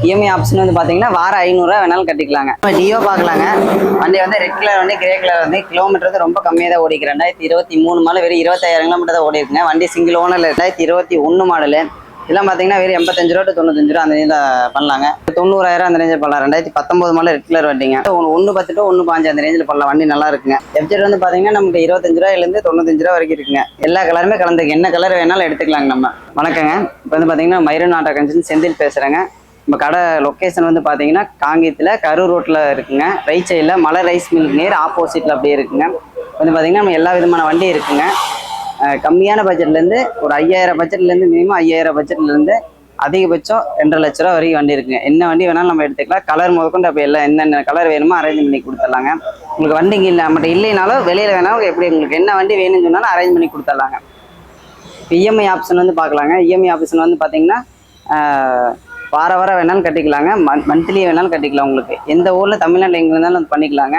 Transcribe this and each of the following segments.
EMI option வந்து பார்த்தீங்கன்னா வாரம் 500 வேணாலும் கட்டிக்கலாங்க. டியோ பார்க்கலாங்க. வண்டி வந்து ரெட் கலர் வண்டி, கிரே கலர் வந்து கிலோமீட்டர் வந்து ரொம்ப கம்மியாக தான் ஓடிக்கு. 2023 மாடல் வெறும் 25,000 கிலோமீட்டர் தான் ஓடி இருக்குங்க. வண்டி சிங்கிள் ஓனர். 2021 மாடலு. இதெல்லாம் பார்த்தீங்கன்னா வெறும் 85 ரூபா டு 95 ரூபா அந்த ரேஞ்சில் பண்ணலாங்க. 90,000 அந்த ரேஞ்சில் பண்ணலாம். 2019 மாடல் ரெட் கலர் வண்டிங்க. 110 டு 1.5 அந்த ரேஞ்சில் பண்ணலாம். வண்டி நல்லா இருக்குங்க. எஃப்ஜெட் வந்து பார்த்தீங்கன்னா நமக்கு 25 ரூபாயிலேருந்து 95 ரூபா வரைக்கும் இருக்குங்க. எல்லா கலருமே கலந்துருக்கு. என்ன கலர் வேணாலும் எடுத்துக்கலாங்க நம்ம. வணக்கங்க. இப்போ வந்து பார்த்தீங்கன்னா மயூரன் ஆட்டோ கன்சல்டன் செந்தில் பேசுகிறேங்க. நம்ம கடை லொக்கேஷன் வந்து பார்த்தீங்கன்னா காங்கேயத்தில் கரூர் ரோட்டில் இருக்குங்க. ரைட் சைடில் மலை ரைஸ் மில்க் நேர் ஆப்போசிட்டில் அப்படியே இருக்குங்க. வந்து பார்த்தீங்கன்னா நம்ம எல்லா விதமான வண்டி இருக்குங்க. கம்மியான பட்ஜெட்லேருந்து ஒரு 5000 பட்ஜெட்லேருந்து மினிமம் 5000 பட்ஜெட்லேருந்து அதிகபட்சம் 2.5 லட்ச ரூபா வரைக்கும் வண்டி இருக்குங்க. என்ன வண்டி வேணாலும் நம்ம எடுத்துக்கலாம். கலர் முதற்கொண்டு அப்போ எல்லாம் என்னென்ன கலர் வேணுமோ அரேஞ்ச் பண்ணி கொடுத்துடலாங்க. உங்களுக்கு வண்டிங்க இல்லை நம்மகிட்ட இல்லைனாலும் வெளியில் வேணாலும் எப்படி உங்களுக்கு என்ன வண்டி வேணும்னு சொன்னாலும் அரேஞ்ச் பண்ணி கொடுத்துடலாங்க. இப்போ இஎம்ஐ ஆப்ஷன் வந்து பார்க்கலாங்க. இஎம்ஐ ஆப்ஷன் வந்து பார்த்தீங்கன்னா வாரம் வேணாலும் கட்டிக்கலாங்க. மந்த்லி வேணாலும் கட்டிக்கலாம். உங்களுக்கு எந்த ஊரில் தமிழ்நாட்டில் எங்கே இருந்தாலும் வந்து பண்ணிக்கலாங்க.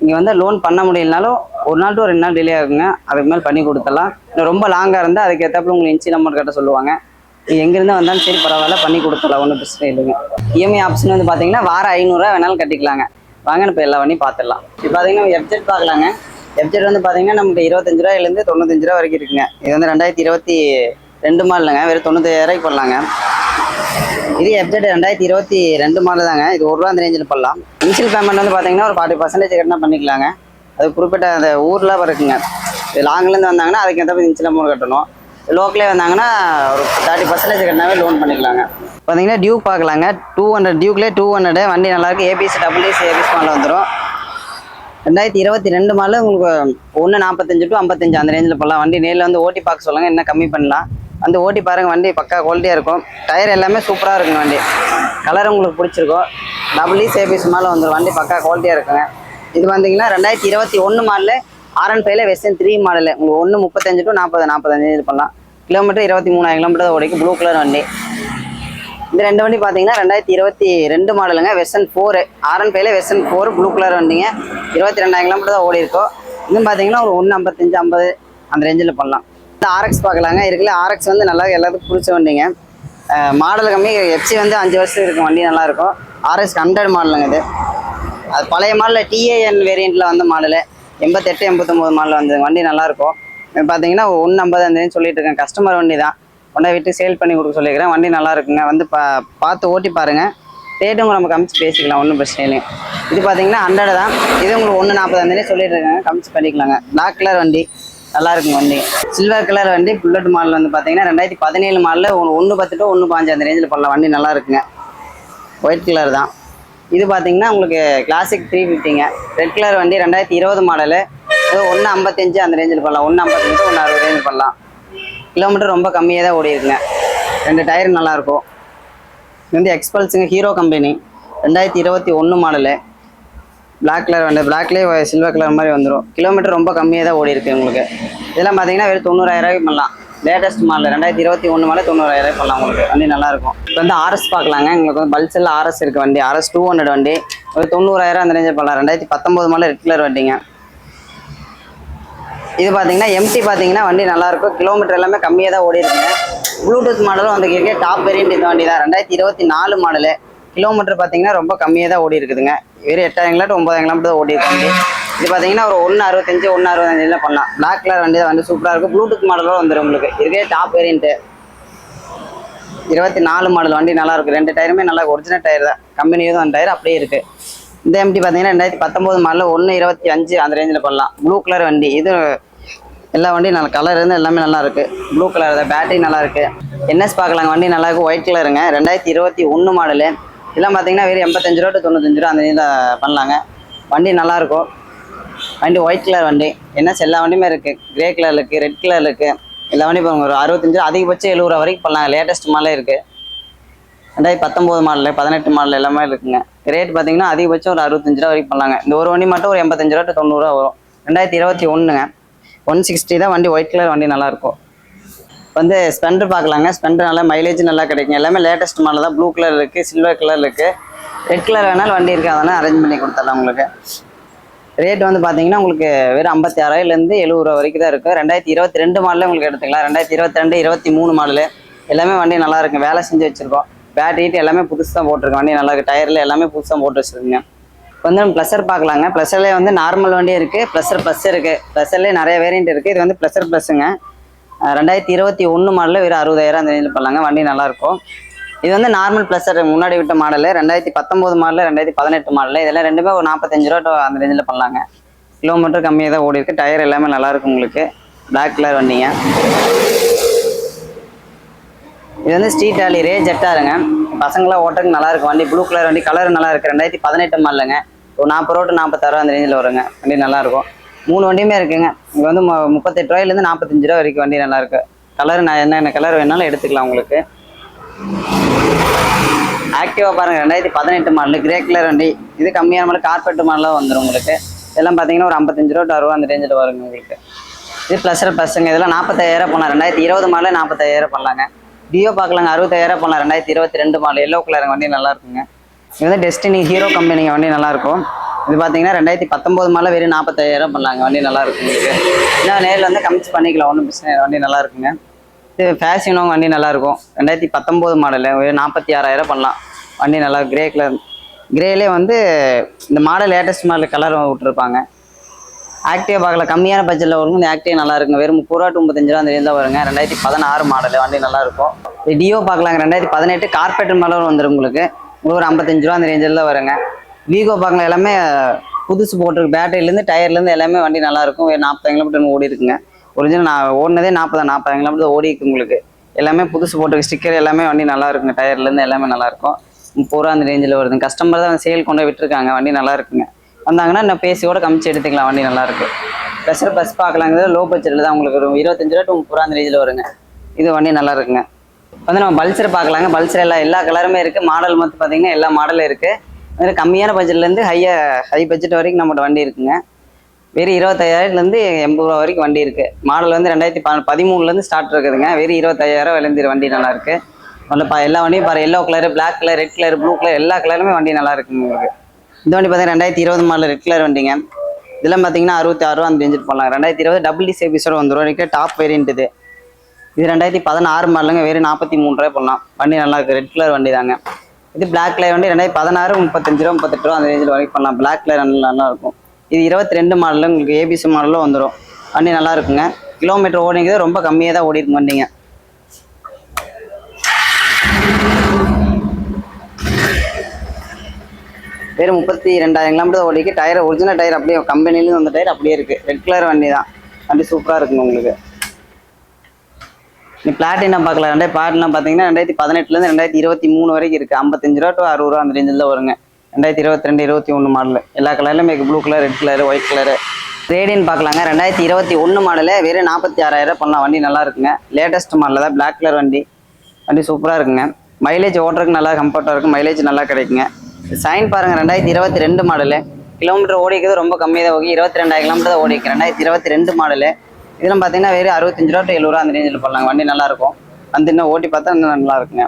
இங்கே வந்து லோன் பண்ண முடியலனாலும் 1 நாள் டு 2 நாள் டிலே ஆகுங்க. அதுக்கு மேலே பண்ணி கொடுத்துடலாம். ரொம்ப லாங்காக இருந்தால் அதுக்கேற்றப்பல உங்களுக்கு இன்ச்சி நம்பர் கட்ட சொல்லுவாங்க. எங்கேருந்து வந்தாலும் சரி பரவாயில்ல பண்ணி கொடுத்துடலாம். ஒன்றும் பிரச்சனை இல்லைங்க. இஎம்ஐ ஆப்ஷன் வந்து பார்த்தீங்கன்னா வாரம் 500 வேணாலும் கட்டிக்கலாங்க. வாங்க இப்போ எல்லா வண்டியும் பார்த்துடலாம். இப்போ பார்த்தீங்கன்னா எஃப்ஜெட் பார்க்கலாங்க. எஃப்ஜெட் வந்து பார்த்தீங்கன்னா நமக்கு 25 ரூபாயிலேருந்து 95 ரூபா வரைக்கும் இருக்குங்க. இது வந்து 2022 மாடலுங்க. வெறும் 95,000 பண்ணலாங்க. இது எஃப்ஜெட் 2022 மாடல் தாங்க. இது 1 ரூபா அந்த ரேஞ்சில் பண்ணலாம். இனிஷியல் பேமெண்ட் வந்து பார்த்தீங்கன்னா ஒரு 40% கட்டினா பண்ணிக்கலாங்க. அது குறிப்பிட்ட அந்த ஊரில் இருக்குங்க. இது லாங்லேருந்து வந்தாங்கன்னா அதுக்கு எந்த இன்ஷியல் அமௌண்ட் கட்டணும். லோக்கலே வந்தாங்கன்னா ஒரு 30% கட்டினாவே லோன் பண்ணிக்கலாங்க. பார்த்தீங்கன்னா டியூக் பார்க்கலாங்க. 200 டியூக்லேயே 200 வண்டி நல்லாயிருக்கு. ஏபிஎஸ் ஏபிஎஸ் மாடல் வந்துடும். 2022 மாடல் உங்களுக்கு 145 டு 55 அந்த ரேஞ்சில் பண்ணலாம். வண்டி நேரில் வந்து ஓட்டி பார்க்க சொல்லுங்கள். என்ன கம்மி பண்ணலாம் வந்து ஓட்டி பாருங்கள். வண்டி பக்கா குவாலிட்டியாக இருக்கும். டயர் எல்லாமே சூப்பராக இருக்குங்க. வண்டி கலர் உங்களுக்கு பிடிச்சிருக்கும். ஏபிஎஸ் மாடல் வந்துடும். வண்டி பக்கா குவாலிட்டியாக இருக்குங்க. இது வந்தீங்கன்னா 2021 மாடலு R15 வெர்ஷன் 3 மாடலு உங்களுக்கு 135 டு 45 இது பண்ணலாம். கிலோமீட்டர் 23,000 கிலோமீட்டர் தான் ஓடிக்கும். ப்ளூ கலர் வண்டி. இந்த 2 வண்டி பார்த்தீங்கன்னா 2022 மாடலுங்க. Version 4 R15 version 4 blue colour வண்டிங்க. 22,000 கிலோமீட்டர் தான் ஓடி இருக்கும். இன்னும் பார்த்தீங்கன்னா ஒரு 155 50 அந்த ரேஞ்சில் பண்ணலாம். RX பார்க்கலாங்க. இருக்குல்ல RX வந்து நல்லா எல்லாத்துக்கும் பிடிச்ச வண்டிங்க. மாடல் கம்மி. எஃப்சி வந்து 5 வருஷத்துக்கு இருக்கும். வண்டி நல்லாயிருக்கும். RX 100 மாடலுங்க. இது அது பழைய மாடலில் TAN வேரியண்ட்டில் வந்த மாடலு 88 89 மாடலில் வந்தது. வண்டி நல்லாயிருக்கும். பார்த்தீங்கன்னா 150 அந்த சொல்லிட்டு இருக்கேன். கஸ்டமர் வண்டி தான். கொண்டா விட்டு சேல் பண்ணி கொடுக்க சொல்லிக்கிறேன். வண்டி நல்லா இருக்குங்க. வந்து பார்த்து ஓட்டி பாருங்கள். ரேட்டும் நம்ம கமிச்சு பேசிக்கலாம். ஒன்றும் பிரச்சனை இல்லைங்க. இது பார்த்தீங்கன்னா 100 தான். இது உங்களுக்கு 140 அந்த சொல்லிட்டு இருக்காங்க. கமிச்சு பண்ணிக்கலாங்க. பிளாக் கலர் வண்டி நல்லா இருக்குங்க. வண்டி சில்வர் கலர் வண்டி புல்லட் மாடல் வந்து பார்த்தீங்கன்னா 2017 மாடலில் 110 டு 1.5 அந்த ரேஞ்சில் பண்ணலாம். வண்டி நல்லா இருக்குங்க. ஒயிட் கலர் தான். இது பார்த்தீங்கன்னா உங்களுக்கு கிளாசிக் 350ங்க. ரெட் கலர் வண்டி 2020 மாடலு. இது 155 அந்த ரேஞ்சில் பண்ணலாம். 155 160 ரேஞ்சில் பண்ணலாம். கிலோமீட்டர் ரொம்ப கம்மியாக தான் ஓடி இருக்குங்க. 2 டயர் நல்லாயிருக்கும். இது வந்து எக்ஸ்பல்ஸுங்க. Hero company 2021 model. Black colour வண்டி. பிளாக்லேயே சில்வர் கலர் மாதிரி வந்துடும். கிலோமீட்டர் ரொம்ப கம்மியாக தான் ஓடி இருக்குது உங்களுக்கு. இதெல்லாம் பார்த்தீங்கன்னா வெறும் 90,000 பண்ணலாம். லேட்டஸ்ட் மாடல் 2021 மாடல் 90,000 பண்ணலாம். உங்களுக்கு வண்டி நல்லாயிருக்கும். இப்போ வந்து RS பார்க்கலாங்க. உங்களுக்கு வந்து பல்சரில் RS இருக்குது வண்டி. RS 200 வண்டி ஒரு 90,000 அந்த ரேஞ்சில் பண்ணலாம். 2019 மாடல் ரெட் கலர் வண்டிங்க. இது பார்த்தீங்கன்னா MT பார்த்தீங்கன்னா வண்டி நல்லாயிருக்கும். கிலோமீட்டர் எல்லாமே கம்மியாக தான் ஓடி இருக்குங்க. ப்ளூடூத் மாடலும் வந்து இருக்கே. டாப் வேரியண்ட் இந்த வண்டி தான். 2024 மாடலு. கிலோமீட்டர் பார்த்தீங்கன்னா ரொம்ப கம்மியாக தான் ஓடி இருக்குதுங்க. வெறும் 8,000 கிலோமீட்டர் 9,000 கிலோமீட்டர் தான் ஓடி இருக்கு. இது பார்த்தீங்கன்னா ஒரு 165 165 பண்ணலாம். பிளாக் கலர் வண்டி தான். வண்டி சூப்பராக இருக்கும். ப்ளூடூத் மாடலும் வந்துடும் உங்களுக்கு. இதுக்கே டாப் வேரியண்ட்டு 24 மாடல் வண்டி நல்லாயிருக்கும். 2 டயருமே நல்லா ஒரிஜினல் டயர் தான். கம்பெனியும் அந்த டயர் அப்படியே இருக்குது. இந்த MT பார்த்தீங்கன்னா 2019 மாடலில் 125 அந்த ரேஞ்சில் பண்ணலாம். ப்ளூ கலர் வண்டி. இது எல்லா வண்டியும் நல்ல கலர் இருந்து எல்லாமே நல்லா இருக்குது. ப்ளூ கலர் தான். பேட்டரி நல்லா இருக்குது. NS பார்க்கலாங்க. வண்டி நல்லா இருக்கும். ஒயிட் கலருங்க. 2021 மாடலு. இதெல்லாம் பார்த்தீங்கன்னா வெறும் 85 ரூபா டு 95 ரூபா அந்த ரேஞ்சில் பண்ணலாங்க. வண்டி நல்லாயிருக்கும். வண்டி ஒயிட் கலர் வண்டி. NS எல்லா வண்டியுமே இருக்குது. கிரே கலர் இருக்குது. ரெட் கலர் இருக்குது. எல்லா வண்டியும் பாருங்க. ஒரு 65 அதிகபட்சம் 70 ரூபா வரைக்கும் பண்ணலாங்க. லேட்டஸ்ட் மாடலே இருக்குது. 2019 மாடலு 18 மாடல் எல்லாமே இருக்குங்க. ரேட் பார்த்தீங்கன்னா அதிகபட்சம் ஒரு 65 ரூபா வரைக்கும் பண்ணலாங்க. இந்த ஒரு வண்டி மட்டும் ஒரு 85 ரூபா டு 90 ரூபா வரும். 2021ங்க. 160 தான் வண்டி. ஒயிட் கலர் வண்டி நல்லாயிருக்கும். வந்து ஸ்பெண்டர் பார்க்கலாங்க. ஸ்பெண்டர் நல்லா மைலேஜ் நல்லா கிடைக்கும். எல்லாமே லேட்டஸ்ட் மாடல் தான். ப்ளூ கலர் இருக்குது. சில்வர் கலர் இருக்குது. ரெட் கலர் வேணாலும் வண்டி இருக்குது. அதனால் அரேஞ்ச் பண்ணி கொடுத்துடலாம் உங்களுக்கு. ரேட் வந்து பார்த்தீங்கன்னா உங்களுக்கு வெறும் 56,000லேருந்து 70 ரூபா வரைக்கும் தான் இருக்குது. 2022 மாடலே உங்களுக்கு எடுத்துக்கலாம். 2022 23 மாடலு எல்லாமே வண்டி நல்லா இருக்கும். வேலை செஞ்சு வச்சுருக்கோம். பேட்டரி எல்லாமே புதுசாக போட்டிருக்கேன். வண்டி நல்லா இருக்குது. டயரில் எல்லாமே புதுசாக போட்டு வச்சுருக்குங்க. இப்போ வந்து நம்ம ப்ளஸர் பார்க்கலாங்க. ப்ளஸர்லேயே வந்து நார்மல் வண்டியும் இருக்குது, ப்ளஸர் ப்ளஸ் இருக்குது. ப்ளஸர்லேயே நிறைய வேரியண்ட் இருக்குது. இது வந்து ப்ளஸர் ப்ளஸ்ஸுங்க. 2021 மாடலில் வெறும் 60,000 அந்த ரேஞ்சில் பண்ணலாங்க. வண்டி நல்லாயிருக்கும். இது வந்து நார்மல் ப்ளஸர் முன்னாடி விட்ட மாடலு 2019 மாடலு 2018 மாடலு. இதெல்லாம் ரெண்டுமே ஒரு 45 ரூபா அந்த ரேஞ்சில் பண்ணலாங்க. கிலோமீட்டர் கம்மியாக தான் ஓடி இருக்குது. டயர் எல்லாமே நல்லாயிருக்கும் உங்களுக்கு. பிளாக் கலர் வண்டிங்க. இது வந்து ஸ்ட்ரீட் ஆலி ரே ஜெட்டாருங்க. பசங்களாம் ஓட்டுறதுக்கு நல்லா இருக்கும் வண்டி. ப்ளூ கலர் வண்டி, கலர் நல்லா இருக்கு. 2018 மாடலுங்க. ஒரு 40 ரூபா டு 46 ரூபா அந்த ரேஞ்சில் வருங்க. வண்டி நல்லா இருக்கும். 3 வண்டியுமே இருக்குங்க. இங்கே வந்து 38 ரூபாயிலேருந்து 45 ரூபா வரைக்கும் வண்டி நல்லா இருக்கு. கலர் நான் என்னென்ன கலர் வேணாலும் எடுத்துக்கலாம் உங்களுக்கு. ஆக்டிவா பாருங்க, 2018 மாடலு கிரே கலர் வண்டி. இது கம்மியான மாடல் கார்பெட் மாடலாக வந்துடும் உங்களுக்கு. இதெல்லாம் பார்த்தீங்கன்னா ஒரு 55 ரூபா டு 60 அந்த ரேஞ்சில் வருங்க உங்களுக்கு. இது ப்ளஸர் ப்ளஸ்ஸுங்க. இதெல்லாம் 45,000 பண்ணலாம். 2020 மாடலில் 45,000 பண்ணலாங்க. டியோ பார்க்கலாங்க. 60,000 பண்ணலாம். 2022 மாடல் எல்லோ கலர் வண்டி நல்லா இருக்குங்க. இது வந்து டெஸ்டினி ஹீரோ கம்பெனிங்க வண்டி நல்லாயிருக்கும். இது பார்த்தீங்கன்னா 2019 மாடலில் வெறும் 45,000 பண்ணலாங்க. வண்டி நல்லா இருக்கும் உங்களுக்கு. இன்னும் நேரில் வந்து கமிச்சு பண்ணிக்கலாம், ஒன்றும் பிரச்சனை. வண்டி நல்லா இருக்குங்க. இது ஃபேஷனும் வண்டி நல்லாயிருக்கும். 2019 மாடலில் வெறும் 46,000 பண்ணலாம். வண்டி நல்லா கிரே கலர். கிரேலே வந்து இந்த மாடல் லேட்டஸ்ட் மாடல் கலர் விட்டுருப்பாங்க. ஆக்டிவா பார்க்கல, கம்மியான பட்ஜெட்டில் வரும். இந்த ஆக்டிவா நல்லா இருக்குங்க. வெறும் 30 ரூபா டு 35 ரூபா அந்த ரேஞ்சில் தான் வருங்க. 2016 மாடல் வண்டி நல்லா இருக்கும். இது டியோ பார்க்கலாங்க. 2018 கார்பெட் மாடல் வந்துடும் உங்களுக்கு. ஒரு 55 ரூபா அந்த ரேஞ்சில் தான் வருங்க. வீகோ பார்க்கலாம். எல்லாமே புதுசு போட்டிருக்கு. பேட்டரியிலேருந்து டயர்லேருந்து எல்லாமே வண்டி நல்லா இருக்கும். 40 கிலோமீட்டர் ஓடி இருக்குங்க. ஒரிஜினல் நான் ஓடினதே 40 கிலோமீட்டர் ஓடி இருக்கு உங்களுக்கு. எல்லாமே புதுசு போட்டிருக்கு. ஸ்டிக்கர் எல்லாமே வண்டி நல்லா இருக்குங்க. டயர்லேருந்து எல்லாமே நல்லா இருக்கும். 30 ரூபா அந்த ரேஞ்சில் வருதுங்க. கஸ்டமர் தான் சேல் கொண்டு விட்டுருக்காங்க. வண்டி நல்லா இருக்குங்க. வந்தாங்கன்னா நான் பேசியோட கமிச்சு எடுத்துக்கலாம். வண்டி நல்லா இருக்கு. ப்ளஸர் பஸ் பார்க்கலாங்கிறது லோ பட்ஜெட்டில் தான் உங்களுக்கு ஒரு 25 ரூபா டு 30 ரூபா அந்த ரேஞ்சில் வருங்க. இது வண்டி நல்லா இருக்குங்க. வந்து நம்ம பல்சர் பார்க்கலாங்க. பல்சர் எல்லா கலருமே இருக்குது. மாடல் மொத்தம் பார்த்தீங்கன்னா எல்லா மாடலும் இருக்குது. அதில் கம்மியான பட்ஜெட்லேருந்து ஹை பட்ஜெட் வரைக்கும் நம்மகிட்ட வண்டி இருக்குங்க. வெறும் 25,000லேருந்து 80 ரூபா வரைக்கும் வண்டி இருக்குது. மாடல் வந்து 2013 ஸ்டார்ட் இருக்குதுங்க. வெறும் 25,000 விளைஞ்சிரு வண்டி நல்லா இருக்குது. எல்லா வண்டியும் பாரு, yellow colour, black colour, red colour, blue colour எல்லா கலருமே வண்டி நல்லா இருக்குங்க உங்களுக்கு. இந்த வண்டி பார்த்தீங்கன்னா 2020 மாடல் ரெட் கலர் வண்டிங்க. இதெல்லாம் பார்த்தீங்கன்னா 66 ரூபா அந்த ரேஞ்சில் பண்ணலாம். 2020 டபுள் டிசி எபிசோட வந்துடும். டாப் வேரியன்ட் இது. இது 2016 மாடலுங்க. வெறும் 43 ரூபாய் பண்ணலாம். வண்டி நல்லா இருக்குது. ரெட் கலர் வண்டி தாங்க. இது பிளாக் கலர் வண்டி 2016 35 ரூபா 38 ரூபா அந்த ரேஞ்சில் வரைக்கும் பண்ணலாம். பிளாக் கலர் நல்லா இருக்கும். இது 22 மாடலில் உங்களுக்கு ஏபிசி மாடலும் வந்துடும். வண்டி நல்லா இருக்குங்க. கிலோமீட்டர் ஓடிங்கிறது ரொம்ப கம்மியாக தான் ஓடி இருக்கும் வண்டிங்க. வெறும் 32,000 கிலோமீட்டர் ஓடிக்கு. டயர் ஒரிஜினல் டயர் அப்படியே கம்பெனிலேருந்து வந்த டயர் அப்படியே இருக்குது. ரெட் கலர் வண்டி தான். வண்டி சூப்பராக இருக்குங்க உங்களுக்கு. நீ பிளாட்டினா பார்க்கலாம். பிளாட்டினம் பார்த்தீங்கன்னா 2018லேருந்து 2023 வரைக்கும் இருக்குது. 55 ரூபா டு 60 ரூபா அந்த ரேஞ்சில் தான் வருங்க. 2022 21 மாடல் எல்லா கலர்லையுமே இருக்குது. Blue colour, red colour, white colour. Radian பார்க்கலாங்க. 2021 மாடலு வெறும் 46,000 பண்ணலாம். வண்டி நல்லா இருக்குங்க. லேட்டஸ்ட் மாடலில் தான் பிளாக் கலர் வண்டி. வண்டி சூப்பராக இருக்குங்க. மைலேஜ் ஓட்டுறதுக்கு நல்லா கம்ஃபர்ட்டாக இருக்கும். மைலேஜ் நல்லா கிடைக்குங்க. சைன் பாருங்கள். 2022 மாடலு. கிலோமீட்டர் ஓடிக்கிறது ரொம்ப கம்மியாக தான் ஓகி. 22,000 கிலோமீட்டர் தான் ஓடிக்கு. 2022 மாடலு. இதெல்லாம் பார்த்தீங்கன்னா வெறும் 65 ரூபா டு 70 ரூபா அந்த ரேஞ்சில் பண்ணலாங்க. வண்டி நல்லாயிருக்கும். வந்து இன்னும் ஓட்டி பார்த்தா இன்னும் நல்லா இருக்குங்க.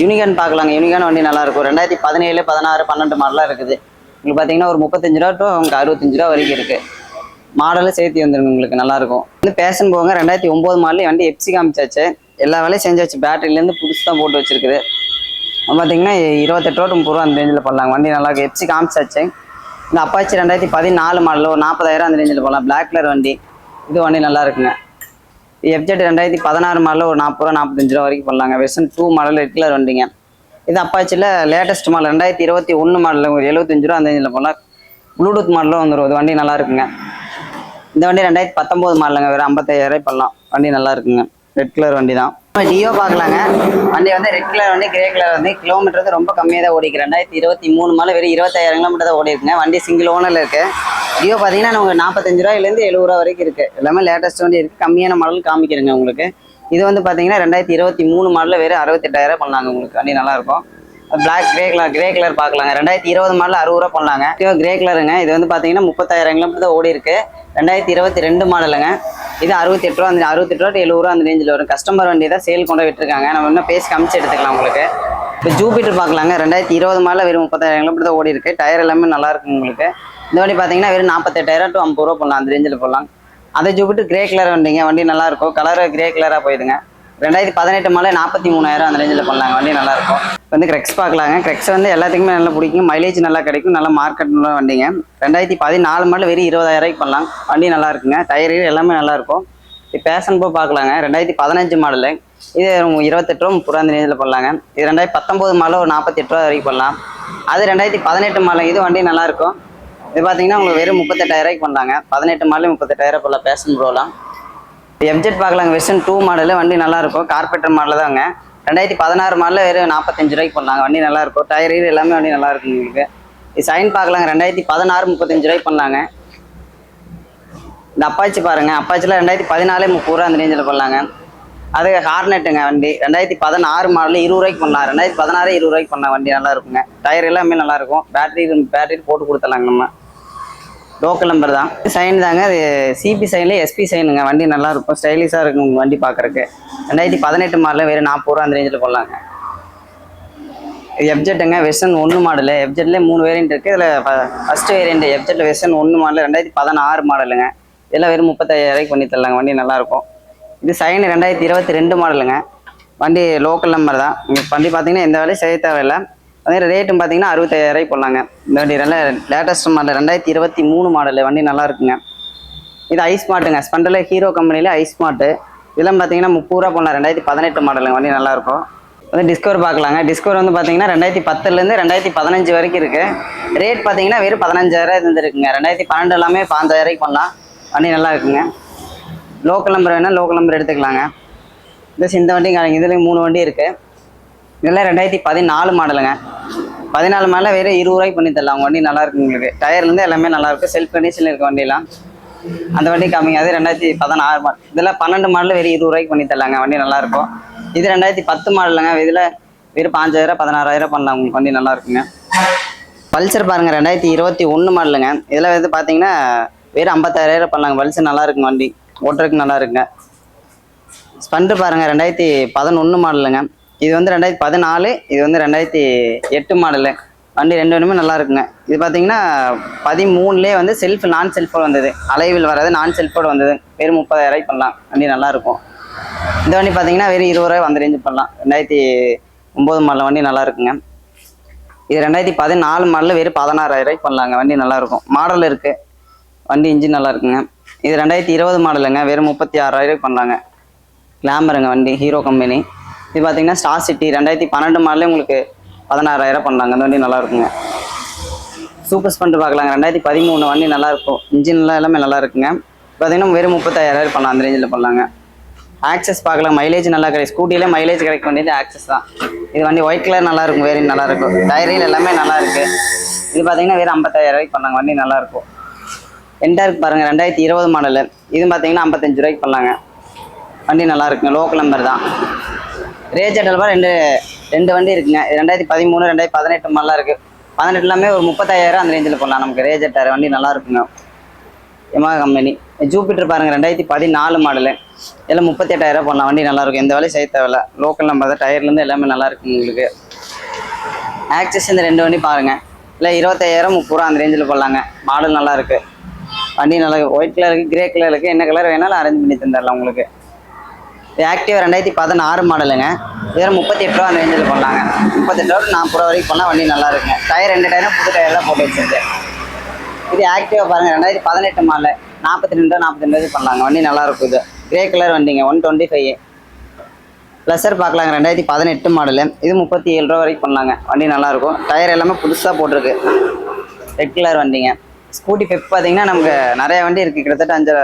யூனிகான் பார்க்கலாங்க. யூனிகான் வண்டி நல்லாயிருக்கும். 2017 16 12 மாடலாக இருக்குது. உங்களுக்கு பார்த்தீங்கன்னா ஒரு 35 ரூபா டு உங்களுக்கு 65 ரூபா வரைக்கும் இருக்குது. மாடலும் சேர்த்து வந்துருங்க உங்களுக்கு. நல்லாயிருக்கும். வந்து பேஷன் போங்க. 2009 மாடல் வண்டி எஃப்சி காமிச்சாச்சு. எல்லா வேலையும் செஞ்சாச்சு. பேட்டரியிலேருந்து புதுசு தான் போட்டு வச்சிருக்குது. பார்த்தீங்கன்னா 28 ரூபா டு 30 ரூபா அந்த ரேஞ்சில் பண்ணலாங்க. வண்டி நல்லா இருக்குது. எஃப்சி காமிச்சாச்சு. இந்த அப்பாச்சி 2014 மாடலில் ஒரு 40,000 அந்த ரேஞ்சில் பண்ணலாம். பிளாக் கலர் வண்டி. இது வண்டி நல்லா இருக்குங்க. எஃப்ஜெட் 2016 மாடலில் ஒரு 40 ரூபா 45 ரூபா வரைக்கும் பண்ணலாங்க. வெர்ஷன் 2 மாடல் ரெட் கலர் வண்டிங்க. இது அப்பாச்சியில் லேட்டஸ்ட் மாடல் 2021 மாடலில் ஒரு 75 ரூபா அந்த ரேஞ்சில் பண்ணலாம். ப்ளூடூத் மாடலும் வந்துடும். இது வண்டி நல்லா இருக்குங்க. இந்த வண்டி 2019 மாடலுங்க. வெறும் 55,000 பண்ணலாம். வண்டி நல்லா இருக்குங்க. ரெட் கலர் வண்டி தான். டியோ பார்க்கலாங்க. வண்டி வந்து ரெட் கலர் வண்டி, கிரே கலர் வண்டி. கிலோமீட்டர் வந்து ரொம்ப கம்மியாக தான் ஓடிக்கு. 2023 மாடல் வெறும் 25,000 கிலோமீட்டர் தான் ஓடி இருக்குங்க. வண்டி சிங்கிள் ஓனரில் இருக்குது. டியோ பார்த்தீங்கன்னா உங்களுக்கு 45 ரூபாயிலேருந்து 70 ரூபா வரைக்கும் இருக்குது. எல்லாமே லேட்டஸ்ட் வண்டி இருக்குது. கம்மியான மாடல் காமிக்கிறேங்க உங்களுக்கு. இது வந்து பார்த்தீங்கன்னா 2023 மாடலில் வெறும் 68,000 பண்ணலாங்க உங்களுக்கு. வண்டி நல்லாயிருக்கும். பிளாக் கிரே கலர் பார்க்கலாங்க. 2020 மாடல் 60 ரூபா பண்ணலாங்க. கிரே கலருங்க. இது வந்து பார்த்தீங்கன்னா 30,000 கிலோமீட்டர் தான் ஓடி இருக்கு. 2022 மாடலுங்க. இது 68 ரூபா 68 ரூபா டு 70 ரூபா அந்த ரேஞ்சில் வரும். கஸ்டமர் வண்டி தான் சேல் கொண்டு விட்டுருக்காங்க. நம்ம இன்னும் பேசி கமிச்சு எடுத்துக்கலாம் உங்களுக்கு. இப்போ ஜூபிட்டர் பார்க்கலாங்க. 2020 மாடலில் வெறும் 30,000 கிலோமீட்டர் தான் ஓடி இருக்கு. டயர் எல்லாமே நல்லா இருக்குங்க உங்களுக்கு. இந்த வண்டி பார்த்தீங்கன்னா வெறும் 48,000 டு 50 ரூபா பண்ணலாம். அந்த ரேஞ்சில் போடலாம். அதே ஜூபிட்டர் கிரே கலர் வண்டிங்க. வண்டி நல்லா இருக்கும். கலர் கிரே கலராக போயிடுங்க. 2018 மாடல் 43,000 அந்த ரேஞ்சில் பண்ணலாங்க. வண்டி நல்லாயிருக்கும். வந்து கிரெக்ஸ் பார்க்கலாங்க. கிரெக்ஸ் வந்து எல்லாத்துக்குமே நல்லா பிடிக்கும். மைலேஜ் நல்லா கிடைக்கும். நல்லா மார்க்கெட்ல வண்டிங்க. 2014 மாடல் வெறும் 20,000 பண்ணலாம். வண்டி நல்லா இருக்குங்க. டயர் எல்லாமே நல்லாயிருக்கும். பேஷன் ப்ரோ பார்க்கலாங்க. 2015 மாடலு. இது 28 ரூபா 30 அந்த ரேஞ்சில் பண்ணலாங்க. இது 2019 மாடல் ஒரு 48 ரூபா வரைக்கும் பண்ணலாம். அது 2018 மாடல். இது வண்டி நல்லாயிருக்கும். இது பார்த்தீங்கன்னா உங்களுக்கு வெறும் 38,000 பண்ணலாங்க. 18 மாடல் 38,000 பண்ணலாம் பேஷன் ப்ரோலாம். எஃப்ஜெட் பார்க்கலாங்க. Version 2 model. வண்டி நல்லாயிருக்கும். கார்பெட்டர் மாடல் தாங்க. 2016 மாடலில் வெறும் 45 ரூபாய்க்கு பண்ணலாங்க. வண்டி நல்லாயிருக்கும். டயர் எல்லாமே வண்டி நல்லாயிருக்கும் உங்களுக்கு. இது சைன் பார்க்கலாங்க. 2016 35 ரூபாய்க்கு பண்ணலாங்க. இந்த அப்பாச்சி பாருங்க. அப்பாச்சியில் 2014 30 ரூபா அந்த ரேஞ்சில் பண்ணலாங்க. அது ஹார்னெட்டுங்க வண்டி. 2016 மாடல் 20 ரூபாய்க்கு பண்ணலாம். 2016 20 ரூபாய்க்கு பண்ணலாம். வண்டி நல்லா இருக்குங்க. டயர் எல்லாமே நல்லா இருக்கும். பேட்டரி போட்டு கொடுத்துடலாங்க நம்ம. லோக்கல் நம்பர் தான். சைன் தாங்க. அது சிபி சைன்ல எஸ்பி சைனுங்க. வண்டி நல்லா இருக்கும். ஸ்டைலிஷாக இருக்கும் வண்டி பார்க்குறக்கு. 2018 மாடலில் வெறும் 40 ரூபா அந்த ரேஞ்சில் பண்ணலாங்க. எஃப்ஜெட்டுங்க. Version 1 model. எஃப்ஜெட்லேயே 3 வேரியன்ட் இருக்குது. இதில் first variant FZ version 1 model 2016 மாடலுங்க. இதெல்லாம் வெறும் 35,000 பண்ணி தரலாங்க. வண்டி நல்லாயிருக்கும். இது சைன் 2022 மாடலுங்க. வண்டி லோக்கல் நம்பர் தான். நீங்கள் வண்டி பார்த்தீங்கன்னா எந்த வேலையும் செய்ய தேவையில்லை. அதே ரேட்டும் பார்த்தீங்கன்னா 65,000 பண்ணலாங்க. இந்த வண்டி நல்ல லேட்டஸ்ட் மாடல் 2023 மாடல். வண்டி நல்லா இருக்குங்க. இது ஐஸ்மார்ட்டுங்க. ஸ்பெண்டரில் ஹீரோ கம்பெனியில் ஐஸ்மார்ட்டு. இதெல்லாம் பார்த்தீங்கன்னா 30 ரூபா பண்ணலாம். 2018 மாடலுங்க. வண்டி நல்லாயிருக்கும். வந்து டிஸ்கவர் பார்க்கலாங்க. டிஸ்கவர் வந்து பார்த்தீங்கன்னா 2010லேருந்து 2015 வரைக்கும் இருக்குது. ரேட் பார்த்தீங்கன்னா வெறும் 15,000 இருந்துருக்குங்க. 2012 எல்லாமே 15,000 பண்ணலாம். வண்டி நல்லா இருக்குங்க. லோக்கல் நம்பர் வேணால் லோக்கல் நம்பர் எடுத்துக்கலாங்க. இந்த வண்டி காலைங்க. இதுலேயும் 3 வண்டி இருக்குது. இதெல்லாம் 2014 மாடலுங்க. 14 மாடலில் வெறும் 20 ரூபாய்க்கு பண்ணி தரலாம். வண்டி நல்லா இருக்கு உங்களுக்கு. டயர்லேருந்து எல்லாமே நல்லாயிருக்கும். செல்ஃப் கண்டிஷனில் இருக்க வண்டியெல்லாம். அந்த வண்டி கம்மிங்க. அது 2016 மாடல். இதெல்லாம் 12 மாடலில் வெறும் 20 ரூபாய்க்கு பண்ணி தரலாங்க. வண்டி நல்லாயிருக்கும். இது 2010 மாடலுங்க. இதில் வெறும் 5,000 16,000 பண்ணலாம். உங்களுக்கு வண்டி நல்லா இருக்குங்க. பல்சர் பாருங்கள். 2021 மாடலுங்க. இதில் வந்து பார்த்தீங்கன்னா வெறும் 56,000 பண்ணலாங்க. பல்சர் நல்லா இருக்குங்க. வண்டி ஓட்டுறதுக்கு நல்லா இருக்குங்க. ஸ்பெண்டர் பாருங்கள். 2011 மாடலுங்க. இது வந்து 2014. இது வந்து 2008 மாடலு. வண்டி ரெண்டு வண்டியுமே நல்லா இருக்குங்க. இது பார்த்தீங்கன்னா 13லேயே வந்து நான் செல்ஃபோடு வந்தது. அலைவில் வராது. நான் செல்ஃபோடு வந்தது. வெறும் 30,000 பண்ணலாம். வண்டி நல்லாயிருக்கும். இந்த வண்டி பார்த்தீங்கன்னா வெறும் 20 ரூபாய் அந்த ரேஞ்சு பண்ணலாம். 2009 மாடல். வண்டி நல்லா இருக்குங்க. இது 2014 மாடலில் வெறும் 16,000 பண்ணலாங்க. வண்டி நல்லாயிருக்கும். மாடல் இருக்குது. வண்டி இன்ஜின் நல்லா இருக்குங்க. இது 2020 மாடலுங்க. வெறும் 36,000 பண்ணலாங்க. கிளாமருங்க வண்டி. Hero company. இது பார்த்தீங்கன்னா ஸ்டார் சிட்டி 2012 மாடலே உங்களுக்கு 16,000 பண்ணலாங்க. அந்த வண்டி நல்லா இருக்குங்க. சூப்பர் ஸ்பெண்டர் பார்க்கலாங்க. 2013 வண்டி நல்லாயிருக்கும். இன்ஜின்லாம் எல்லாமே நல்லா இருக்குங்க. பார்த்தீங்கன்னா வெறும் 35,000 பண்ணலாம். அந்த ரேஞ்சில் பண்ணலாங்க. ஆக்சஸ் பார்க்கலாம். மைலேஜ் நல்லா கிடைக்கும். ஸ்கூட்டியில் மைலேஜ் கிடைக்க வேண்டியது ஆக்சஸ் தான். இது வண்டி ஒயிட் கலர் நல்லா இருக்கும். வேறு நல்லா இருக்கும். டயரில் எல்லாமே நல்லா இருக்குது. இது பார்த்தீங்கன்னா வெறும் 55,000 பண்ணலாங்க. வண்டி நல்லாயிருக்கும். என்டார்க் பாருங்கள். 2020 மாடலு. இது பார்த்தீங்கன்னா 55 ரூபாய்க்கு பண்ணலாங்க. வண்டி நல்லா இருக்குங்க. லோக்கல் நம்பர் தான். ரேஜர் டெல்வா ரெண்டு வண்டி இருக்குங்க. 2013 2018 மாடலாம் இருக்குது. 18 எல்லாமே ஒரு 35,000 அந்த ரேஞ்சில் பண்ணலாம். நமக்கு ரேஜர் டயர் வண்டி நல்லா இருக்குங்க. எமாக கம்பெனி. ஜூபிட்டர் பாருங்கள். 2014 மாடலு. எல்லாம் 38,000 பண்ணலாம். வண்டி நல்லாயிருக்கும். எந்த வேலையும் செய்ய தேவையில்ல. லோக்கல் நம்பர் தான். டயர்லேருந்து எல்லாமே நல்லா இருக்குங்க உங்களுக்கு. ஆக்சஸ் இந்த ரெண்டு வண்டி பாருங்கள். இல்லை 25,000 30 ரூபா அந்த ரேஞ்சில் பண்ணலாங்க. மாடல் நல்லா இருக்குது. வண்டி நல்லா ஒயிட் கலர் இருக்குது. கிரே கலர் இருக்குது. என்ன கலர் வேணாலும் அரேஞ்ச் பண்ணி தந்துடலாம் உங்களுக்கு. ஆக்டிவா 2016 மாடலுங்க. இதெல்லாம் 38 ரூபா அந்த ரேஞ்சில் பண்ணலாங்க. 38 ரூபா 40 ரூபா வரைக்கும் பண்ணால் வண்டி நல்லா இருக்குங்க. டயர் 2 டயரும் புது டயர் தான் போட்டு வச்சுருக்கு. இது ஆக்டிவா பாருங்கள். 2018 மாடல் 42 42 பண்ணலாங்க. வண்டி நல்லாயிருக்கும். இது கிரே கலர் வண்டிங்க. 125. ப்ளஸர் பார்க்கலாங்க. 2018 மாடலு. இது 37 ரூபா வரைக்கும் பண்ணலாங்க. வண்டி நல்லாயிருக்கும். டயர் எல்லாமே புதுசாக போட்டிருக்கு. ரெட் கலர் வண்டிங்க. ஸ்கூட்டி பெப் பார்த்தீங்கன்னா நமக்கு நிறைய வண்டி இருக்குது. கிட்டத்தட்ட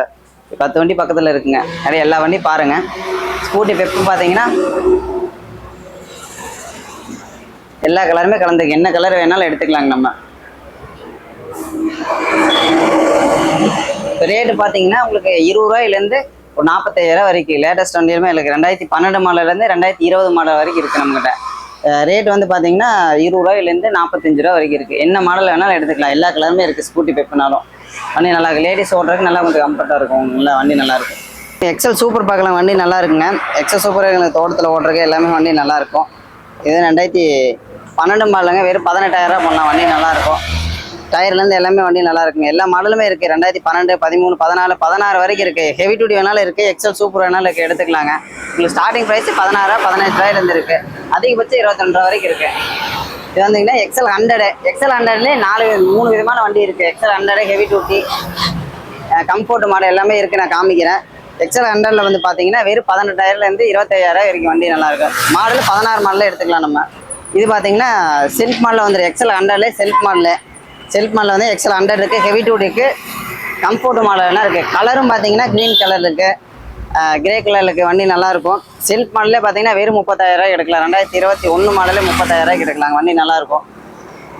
10 வண்டி பக்கத்தில் இருக்குங்க. நிறைய எல்லா வண்டியும் பாருங்கள். ஸ்கூட்டி பெப்பு பார்த்தீங்கன்னா எல்லா கலருமே கலந்துருக்கு. என்ன கலர் வேணாலும் எடுத்துக்கலாங்க நம்ம. ரேட்டு பார்த்தீங்கன்னா உங்களுக்கு 20 ரூபாயிலேருந்து ஒரு 45,000 வரைக்கும். லேட்டஸ்ட் வண்டியிலுமே இருக்குது. 2012 மாடலேருந்து 2020 மாடல் வரைக்கும் இருக்குது நம்மகிட்ட. ரேட் வந்து பார்த்தீங்கன்னா 20 ரூபாயிலேருந்து 45 ரூபா வரைக்கும் இருக்குது. என்ன மாடல் வேணாலும் எடுத்துக்கலாம். எல்லா கலருமே இருக்குது. ஸ்கூட்டி பெப்புனாலும் வண்டி நல்லா இருக்குது. லேடிஸ் ஓட்டுறதுக்கு நல்லா கொஞ்சம் கம்ஃபர்ட்டாக இருக்கும். நல்லா வண்டி நல்லாயிருக்கும். எக்ஸல் சூப்பர் பார்க்கலாம். வண்டி நல்லா இருக்குங்க. எக்ஸல் சூப்பர் எங்களுக்கு தோட்டத்தில் ஓட்டுறதுக்கு எல்லாமே வண்டி நல்லாயிருக்கும். இது 2012 மாடலுங்க. வெறும் 18,000 பண்ணலாம். வண்டி நல்லாயிருக்கும். டயர்லேருந்து எல்லாமே வண்டி நல்லா இருக்குங்க. எல்லா மாடலுமே இருக்குது. 2012, 13, 14, 16 வரைக்கும் இருக்குது. ஹெவி டியூட்டி வேணாலும் இருக்குது, எக்ஸல் சூப்பர் வேணாலும் இருக்குது, எடுத்துக்கலாங்க. உங்களுக்கு ஸ்டார்டிங் ப்ரைஸ் 16, 18 இருக்குது. அதிகபட்சம் 22 வரைக்கும் இருக்குது. இது வந்தீங்கன்னா எக்ஸல் 100. எக்ஸல் 100லேயே 3 விதமான வண்டி இருக்குது. XL 100 heavy duty, comfort model எல்லாமே இருக்குது. நான் காமிக்கிறேன். எக்ஸல் 100ல் வந்து பார்த்தீங்கன்னா வெறும் 18,000லேருந்து 25,000 வரைக்கும் வண்டி நல்லாயிருக்கும். மாடல் 16 மாடலில் எடுத்துக்கலாம் நம்ம. இது பார்த்தீங்கன்னா செல்ஃப் மாடலில் வந்துடும். எக்ஸல் 100லே செல்ஃப் மாடலில் வந்து எக்ஸல் 100 இருக்குது, ஹெவி டியூட்டி இருக்குது, கம்ஃபோர்ட் மாடல்லாம் இருக்குது. கலரும் பார்த்தீங்கன்னா க்ரீன் கலர் இருக்குது, கிரே கலரில் இருக்குது. வண்டி நல்லாயிருக்கும். செல்ஃப் மாடலே பார்த்தீங்கன்னா வெறும் 30,000 எடுக்கலாம். 2021 மாடலே 30,000 எடுக்கலாங்க. வண்டி நல்லாயிருக்கும்.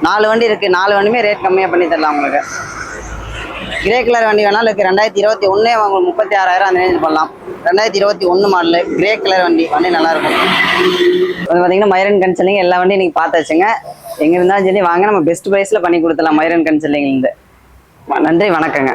4 வண்டி இருக்குது. 4 வண்டியுமே ரேட் கம்மியாக பண்ணி தரலாம் உங்களுக்கு. கிரே கலர் வண்டி வேணாலும் இருக்குது. 2021 உங்களுக்கு 36,000 அந்த ரேஞ்சில் பண்ணலாம். 2021 மாடலு கிரே கலர் வண்டி நல்லாயிருக்கும். அது பார்த்தீங்கன்னா மைரன் கன்சல்டிங் எல்லா வண்டியும் நீங்கள் பார்த்து வச்சுங்க. எங்கே இருந்தாலும் சரி வாங்க, நம்ம பெஸ்ட் ப்ரைஸில் பண்ணி கொடுத்துடலாம் மைரன் கன்சல்டிங்லேருந்து. நன்றி, வணக்கங்க.